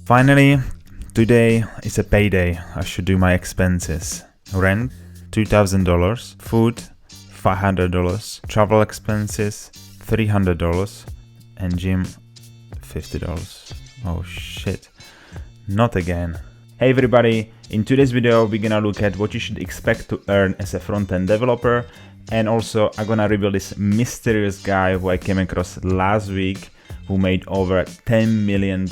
Finally, today is a payday. I should do my expenses. Rent, $2,000. Food, $500. Travel expenses, $300. And gym, $50. Oh shit. Not again. Hey everybody, in today's video we're gonna look at what you should expect to earn as a front-end developer, and also I'm gonna reveal this mysterious guy who I came across last week who made over $10 million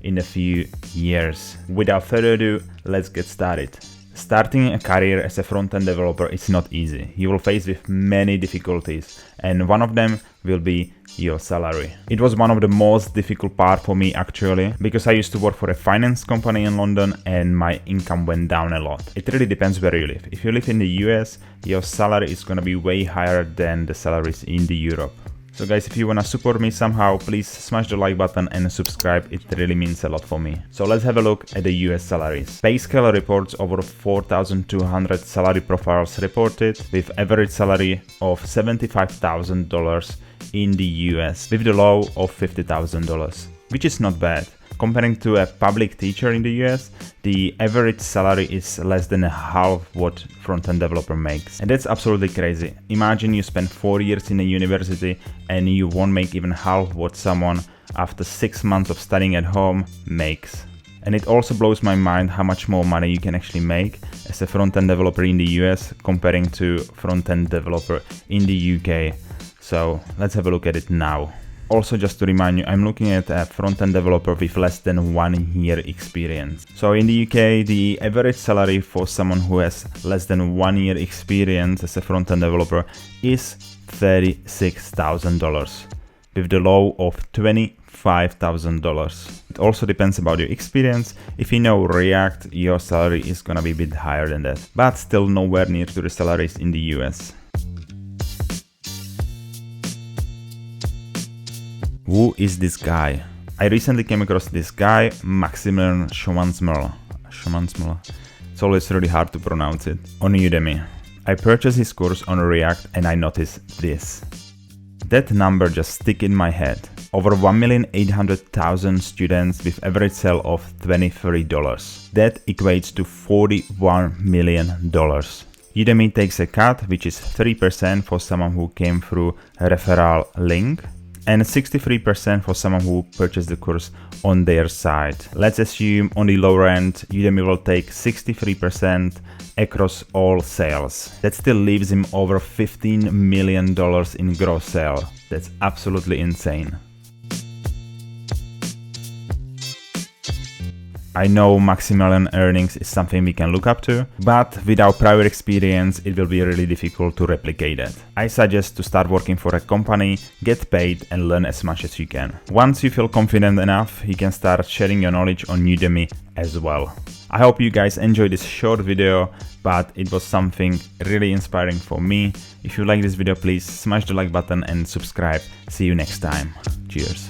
in a few years. Without further ado, let's get started. Starting a career as a front-end developer is not easy. You will face with many difficulties, and one of them will be your salary. It was one of the most difficult part for me actually, because I used to work for a finance company in London and my income went down a lot. It really depends where you live. If you live in the US, your salary is gonna be way higher than the salaries in the Europe. So guys, if you wanna support me somehow, please smash the like button and subscribe. It really means a lot for me. So let's have a look at the US salaries. PayScale reports over 4,200 salary profiles reported, with average salary of $75,000 in the US, with the low of $50,000, which is not bad. Comparing to a public teacher in the US, the average salary is less than half what front-end developer makes. And that's absolutely crazy. Imagine you spend 4 years in a university and you won't make even half what someone after 6 months of studying at home makes. And it also blows my mind how much more money you can actually make as a front-end developer in the US comparing to front-end developer in the UK. So let's have a look at it now. Also, just to remind you, I'm looking at a front-end developer with less than 1 year experience. So in the UK, the average salary for someone who has less than 1 year experience as a front-end developer is $36,000, with the low of $25,000. It also depends about your experience. If you know React, your salary is gonna be a bit higher than that, but still nowhere near to the salaries in the US. Who is this guy? I recently came across this guy, Maximilian Schwarzmüller. It's always really hard to pronounce it. On Udemy. I purchased his course on React and I noticed this. That number just stuck in my head. Over 1,800,000 students with average sale of $23. That equates to $41 million. Udemy takes a cut, which is 3% for someone who came through a referral link, and 63% for someone who purchased the course on their site. Let's assume on the lower end, Udemy will take 63% across all sales. That still leaves him over $15 million in gross sale. That's absolutely insane. I know Maximilian earnings is something we can look up to, but without prior experience, it will be really difficult to replicate that. I suggest to start working for a company, get paid and learn as much as you can. Once you feel confident enough, you can start sharing your knowledge on Udemy as well. I hope you guys enjoyed this short video, but it was something really inspiring for me. If you like this video, please smash the like button and subscribe. See you next time. Cheers.